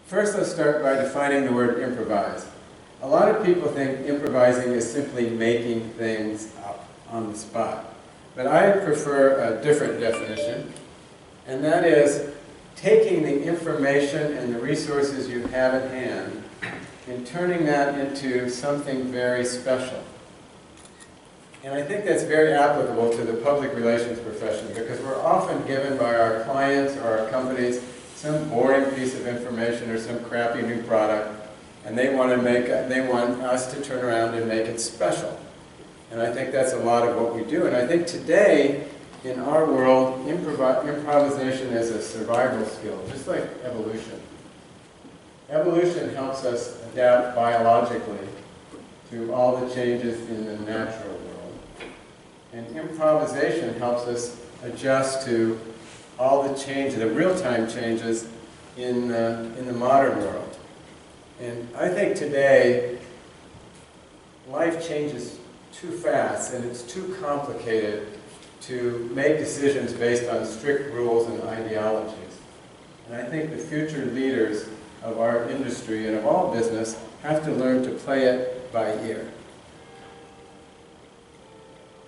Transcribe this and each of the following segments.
First, let's start by defining the word improvise. A lot of people think improvising is simply making things up on the spot. But I prefer a different definition, and that is taking the information and the resources you have at hand and turning that into something very special. And I think that's very applicable to the public relations profession, because we're often given by our clients or our companies some boring piece of information or some crappy new product, and they want us to turn around and make it special. And I think that's a lot of what we do. And I think today, in our world, improvisation is a survival skill, just like evolution. Evolution helps us adapt biologically to all the changes in the natural world. And improvisation helps us adjust to all the changes, the real-time changes in the modern world. And I think today, life changes too fast and it's too complicated to make decisions based on strict rules and ideologies. And I think the future leaders of our industry and of all business have to learn to play it by ear.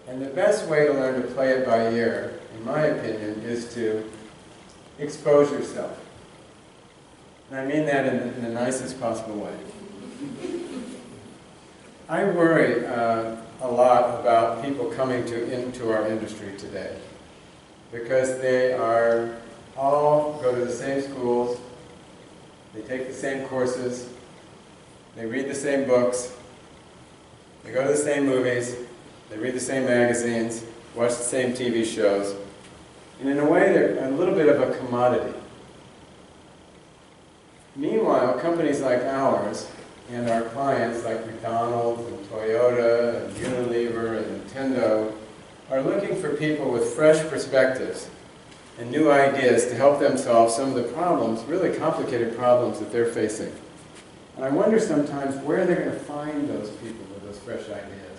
And the best way to learn to play it by ear, in my opinion, is to expose yourself. And I mean that in the nicest possible way. I worry a lot about people coming into our industry today, because they all go to the same schools, they take the same courses, they read the same books, they go to the same movies, they read the same magazines, watch the same TV shows, and in a way they're a little bit of a commodity. Meanwhile, companies like ours and our clients like McDonald's and Toyota and Unilever and Nintendo are looking for people with fresh perspectives and new ideas to help them solve some of the problems, really complicated problems that they're facing. And I wonder sometimes where they're going to find those people with those fresh ideas.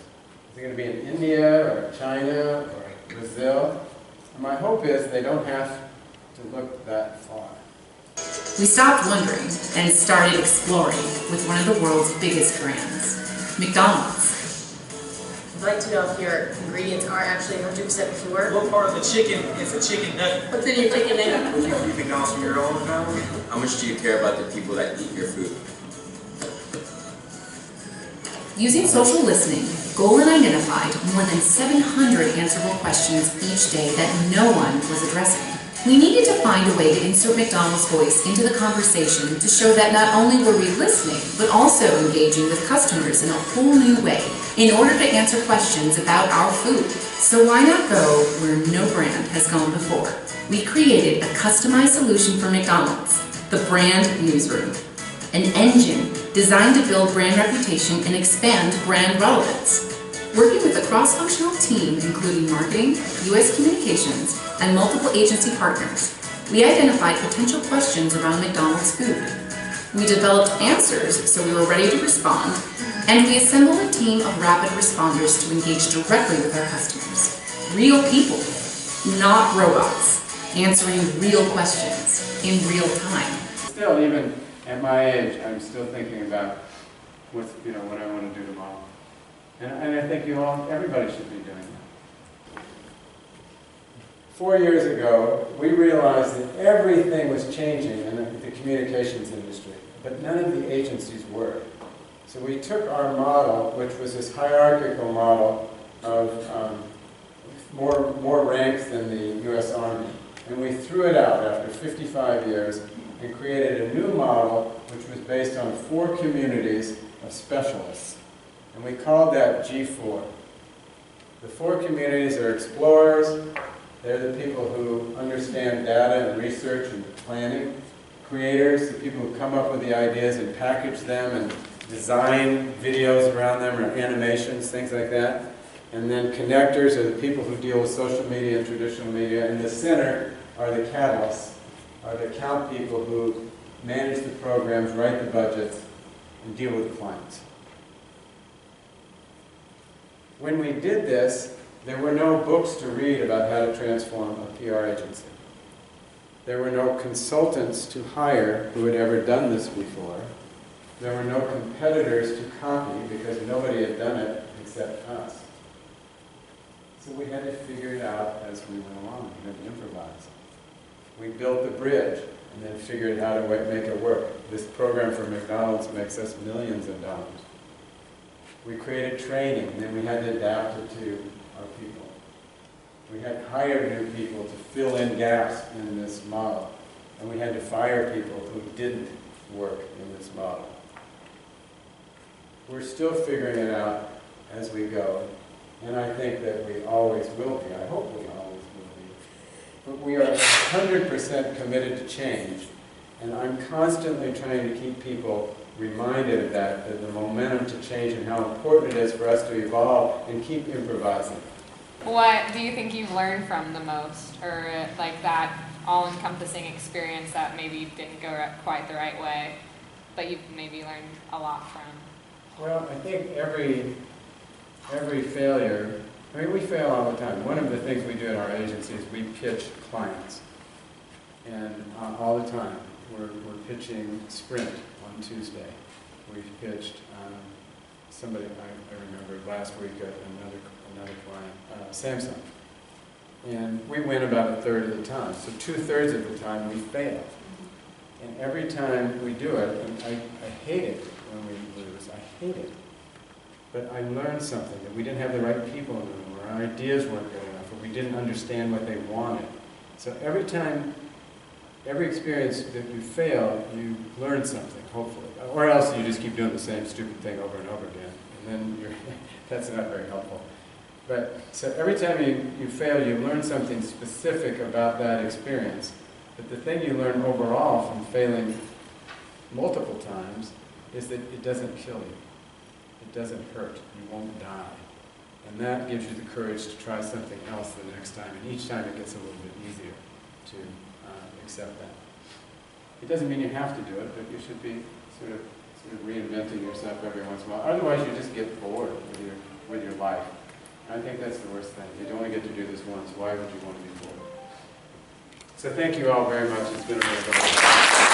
Is it going to be in India or China or Brazil? And my hope is they don't have to look that far. We stopped wondering and started exploring with one of the world's biggest brands, McDonald's. I'd like to know if your ingredients are actually 100% pure. What part of the chicken is a chicken nugget? What's in your chicken nugget? Would you eat McDonald's for your own family? How much do you care about the people that eat your food? Using social listening, Golin identified more than 700 answerable questions each day that no one was addressing. We needed to find a way to insert McDonald's voice into the conversation to show that not only were we listening, but also engaging with customers in a whole new way in order to answer questions about our food. So why not go where no brand has gone before? We created a customized solution for McDonald's, the Brand Newsroom, an engine designed to build brand reputation and expand brand relevance. Working with a cross-functional team including marketing, U.S. communications, and multiple agency partners, we identified potential questions around McDonald's food. We developed answers so we were ready to respond, and we assembled a team of rapid responders to engage directly with our customers. Real people, not robots, answering real questions in real time. Still, even at my age, I'm still thinking about what I want to do tomorrow. And I think everybody should be doing that. 4 years ago, we realized that everything was changing in the communications industry, but none of the agencies were. So we took our model, which was this hierarchical model of more ranks than the U.S. Army, and we threw it out after 55 years and created a new model which was based on 4 communities of specialists. And we called that G4. The 4 communities are explorers. They're the people who understand data and research and planning. Creators, the people who come up with the ideas and package them and design videos around them or animations, things like that. And then connectors are the people who deal with social media and traditional media. And the center are the catalysts, are the account people who manage the programs, write the budgets, and deal with the clients. When we did this, there were no books to read about how to transform a PR agency. There were no consultants to hire who had ever done this before. There were no competitors to copy because nobody had done it except us. So we had to figure it out as we went along. We had to improvise. We built the bridge and then figured how to make it work. This program for McDonald's makes us millions of dollars. We created training, and then we had to adapt it to our people. We had hired new people to fill in gaps in this model, and we had to fire people who didn't work in this model. We're still figuring it out as we go, and I think that we always will be. I hope we always will be. But we are 100% committed to change, and I'm constantly trying to keep people reminded of that the momentum to change and how important it is for us to evolve and keep improvising. What do you think you've learned from the most, or like that all-encompassing experience that maybe didn't go quite the right way, but you've maybe learned a lot from? Well, I think every failure, I mean, we fail all the time. One of the things we do in our agency is we pitch clients, and all the time we're pitching Sprint on Tuesday. We've pitched somebody I remember last week, another client, Samsung. And we win about a third of the time. So 2/3 of the time we fail. And every time we do it, and I hate it when we lose, I hate it. But I learned something, that we didn't have the right people in the room, or our ideas weren't good enough, or we didn't understand what they wanted. So every experience that you fail, you learn something, hopefully. Or else you just keep doing the same stupid thing over and over again. And then that's not very helpful. But so every time you fail, you learn something specific about that experience. But the thing you learn overall from failing multiple times is that it doesn't kill you. It doesn't hurt. You won't die. And that gives you the courage to try something else the next time. And each time it gets a little bit easier to accept that. It doesn't mean you have to do it, but you should be sort of reinventing yourself every once in a while. Otherwise, you just get bored with your life. I think that's the worst thing. You only get to do this once. Why would you want to be bored? So thank you all very much. It's been a real pleasure.